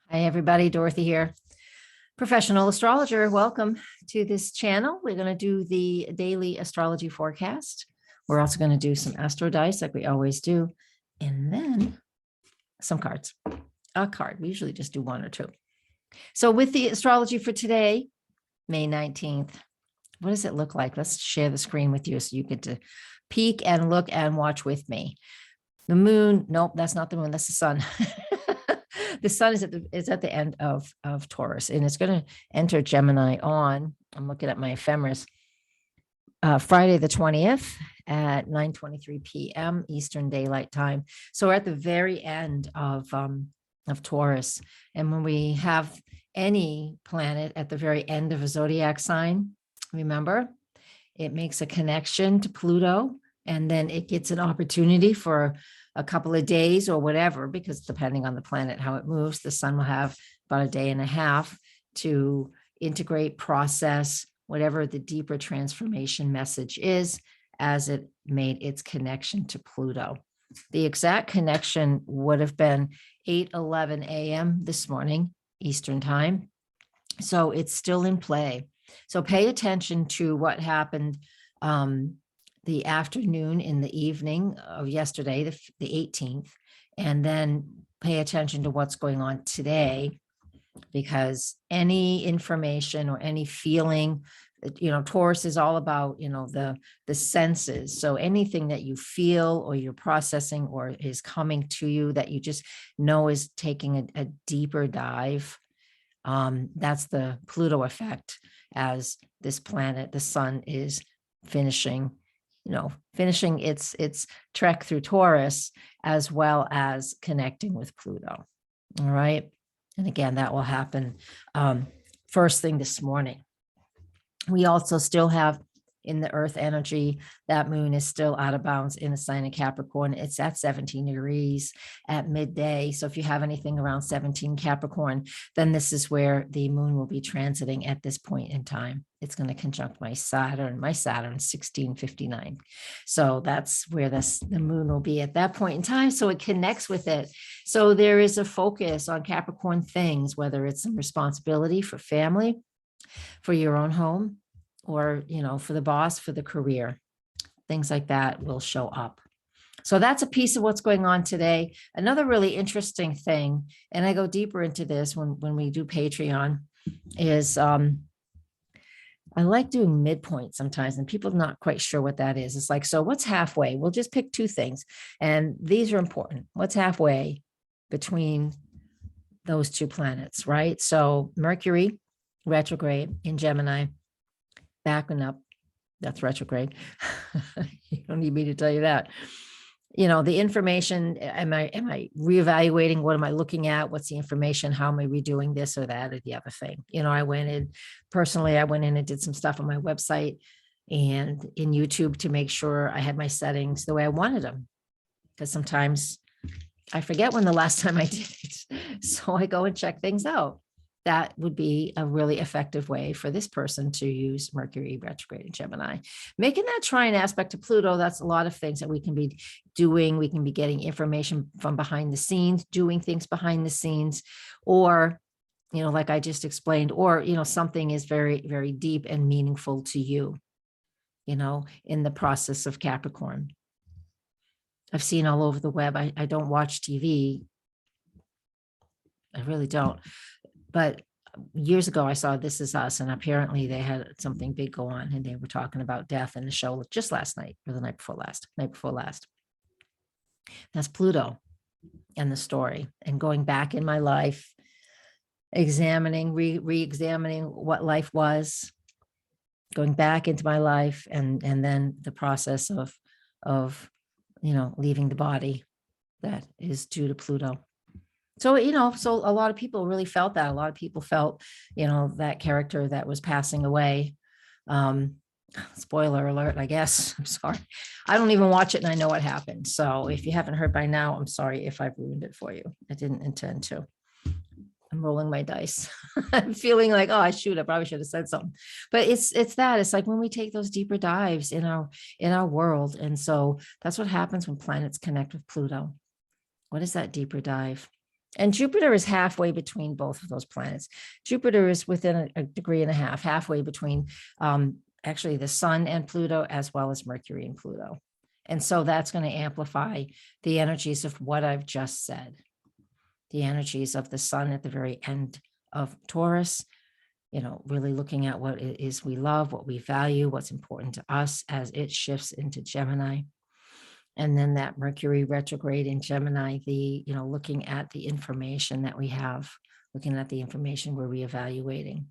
Hi, everybody. Dorothy here, professional astrologer. Welcome to this channel. We're going to do the daily astrology forecast. We're also going to do some astro dice like we always do, and then some cards. A card. We usually just do one or two. So with the astrology for today, May 19th, what does it look like? Let's share the screen with you so you get to peek and look and watch with me. The moon, nope, that's not the moon, that's the sun. The sun is at the end of Taurus, and it's going to enter Gemini on, I'm looking at my ephemeris, Friday the 20th at 9:23 p.m. Eastern Daylight Time. So we're at the very end of Taurus. And when we have any planet at the very end of a zodiac sign, remember, it makes a connection to Pluto, and then it gets an opportunity for a couple of days or whatever, because depending on the planet, how it moves, the sun will have about a day and a half to integrate, process whatever the deeper transformation message is as it made its connection to Pluto. The exact connection would have been 8:11 a.m. this morning, Eastern time. So it's still in play. So pay attention to what happened the afternoon in the evening of yesterday, the 18th, and then pay attention to what's going on today, because any information or any feeling, Taurus is all about, the senses. So anything that you feel or you're processing or is coming to you that you just know is taking a deeper dive, that's the Pluto effect, as this planet, the sun, is finishing its trek through Taurus, as well as connecting with Pluto. All right. And again, that will happen first thing this morning. We also still have in the earth energy, that moon is still out of bounds in a sign of Capricorn. It's at 17 degrees at midday. So if you have anything around 17 Capricorn, then this is where the moon will be transiting at this point in time. It's going to conjunct my Saturn 1659. So that's where the moon will be at that point in time. So it connects with it. So there is a focus on Capricorn things, whether it's some responsibility for family, for your own home, or, for the boss, for the career, things like that will show up. So that's a piece of what's going on today. Another really interesting thing, and I go deeper into this when we do Patreon, is I like doing midpoint sometimes, and people are not quite sure what that is. It's like, so what's halfway? We'll just pick two things, and these are important. What's halfway between those two planets, right? So Mercury, retrograde in Gemini, backing up, that's retrograde. You don't need me to tell you that. The information, am I reevaluating? What am I looking at? What's the information? How am I redoing this or that or the other thing? I went in and did some stuff on my website and in YouTube to make sure I had my settings the way I wanted them, because sometimes I forget when the last time I did it. So I go and check things out. That would be a really effective way for this person to use Mercury retrograde in Gemini. Making that trine aspect to Pluto, that's a lot of things that we can be doing. We can be getting information from behind the scenes, doing things behind the scenes, or, like I just explained, or, something is very, very deep and meaningful to you, in the process of Capricorn. I've seen all over the web. I don't watch TV. I really don't. But years ago, I saw This Is Us, and apparently they had something big go on, and they were talking about death in the show just last night, or the night before last. That's Pluto and the story, and going back in my life, examining, re-examining what life was, going back into my life, and then the process of leaving the body that is due to Pluto. So, so a lot of people really felt that. A lot of people felt, that character that was passing away. Spoiler alert, I guess. I'm sorry. I don't even watch it and I know what happened. So if you haven't heard by now, I'm sorry if I've ruined it for you. I didn't intend to. I'm rolling my dice. I'm feeling like, oh, I probably should have said something. But it's like when we take those deeper dives in our world. And so that's what happens when planets connect with Pluto. What is that deeper dive? And Jupiter is halfway between both of those planets. Jupiter is within a degree and a half, halfway between actually the Sun and Pluto, as well as Mercury and Pluto. And so that's going to amplify the energies of what I've just said. The energies of the Sun at the very end of Taurus, you know, really looking at what it is we love, what we value, what's important to us as it shifts into Gemini. And then that Mercury retrograde in Gemini, you know, looking at the information that we have, looking at the information we're reevaluating.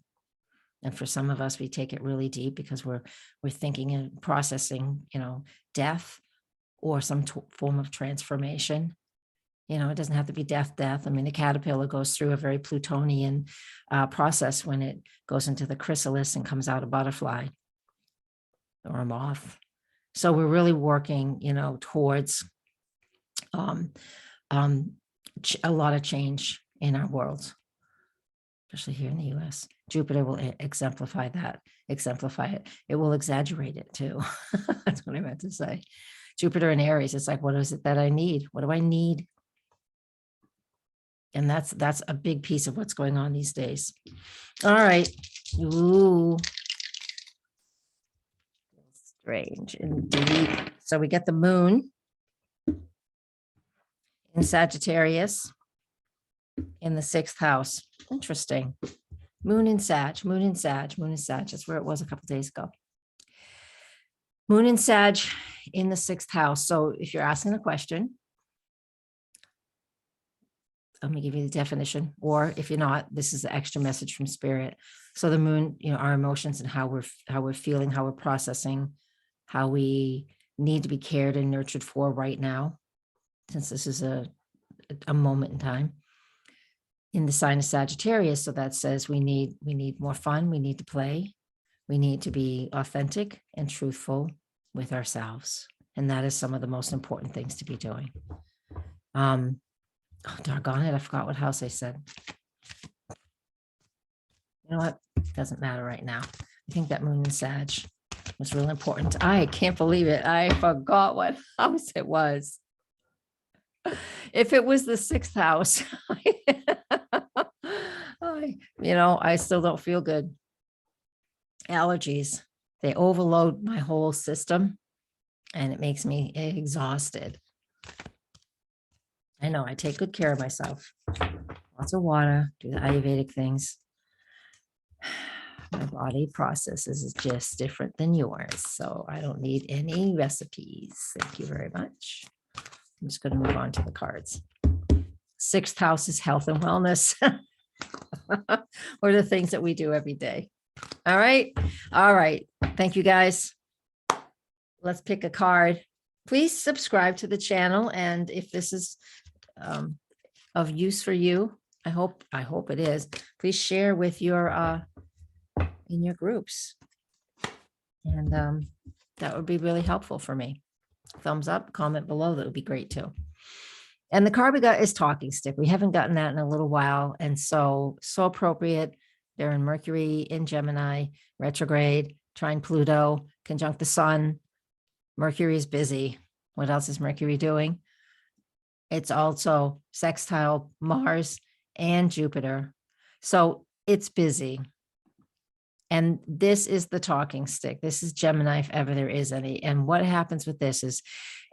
And for some of us, we take it really deep because we're thinking and processing, you know, death or some form of transformation. You know, it doesn't have to be death. I mean, the caterpillar goes through a very Plutonian process when it goes into the chrysalis and comes out a butterfly or a moth. So we're really working, you know, towards a lot of change in our world, especially here in the US. Jupiter will exemplify that, exemplify it. It will exaggerate it too. That's what I meant to say. Jupiter in Aries, it's like, what is it that I need? What do I need? And that's a big piece of what's going on these days. All right. Ooh. Strange indeed. So we get the moon in Sagittarius in the 6th house. Interesting. Moon in Sag, moon in Sag, moon in Sag. That's where it was a couple days ago. Moon in Sag in the 6th house. So if you're asking a question, I'm going to give you the definition, or if you're not, this is the extra message from Spirit. So the moon, you know, our emotions and how we're feeling, how we're processing, how we need to be cared and nurtured for right now, since this is a moment in time in the sign of Sagittarius. So that says we need more fun. We need to play. We need to be authentic and truthful with ourselves. And that is some of the most important things to be doing. Oh, doggone it. I forgot what house I said. You know what? Doesn't matter right now. I think that moon in Sag was really important. I can't believe it. I forgot what house it was. If it was the 6th house, I still don't feel good. Allergies, they overload my whole system and it makes me exhausted. I know I take good care of myself. Lots of water, do the Ayurvedic things. My body processes is just different than yours. So I don't need any recipes. Thank you very much. I'm just going to move on to the cards. 6th house is health and wellness. Or the things that we do every day. All right. All right. Thank you guys. Let's pick a card. Please subscribe to the channel. And if this is of use for you, I hope it is. Please share with your in your groups. And that would be really helpful for me. Thumbs up, comment below. That would be great too. And the card we got is talking stick. We haven't gotten that in a little while. And so appropriate. They're in Mercury in Gemini, retrograde, trine Pluto, conjunct the sun. Mercury is busy. What else is Mercury doing? It's also sextile Mars and Jupiter. So it's busy. And this is the talking stick. This is Gemini, if ever there is any. And what happens with this is,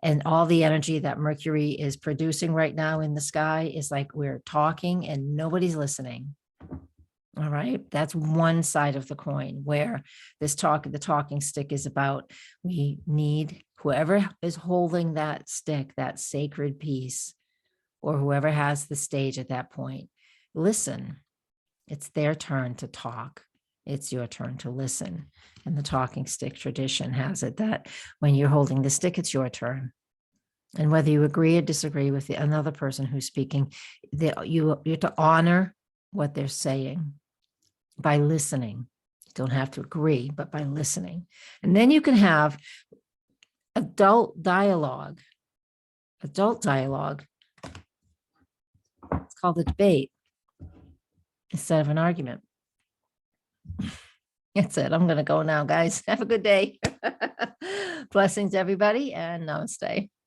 and all the energy that Mercury is producing right now in the sky is like we're talking and nobody's listening. All right. That's one side of the coin where the talking stick is about, we need whoever is holding that stick, that sacred piece, or whoever has the stage at that point, listen. It's their turn to talk. It's your turn to listen. And the talking stick tradition has it that when you're holding the stick, it's your turn. And whether you agree or disagree with another person who's speaking, you have to honor what they're saying by listening. You don't have to agree, but by listening. And then you can have adult dialogue. Adult dialogue. It's called a debate instead of an argument. That's it. I'm going to go now, guys. Have a good day. Blessings, everybody, and namaste.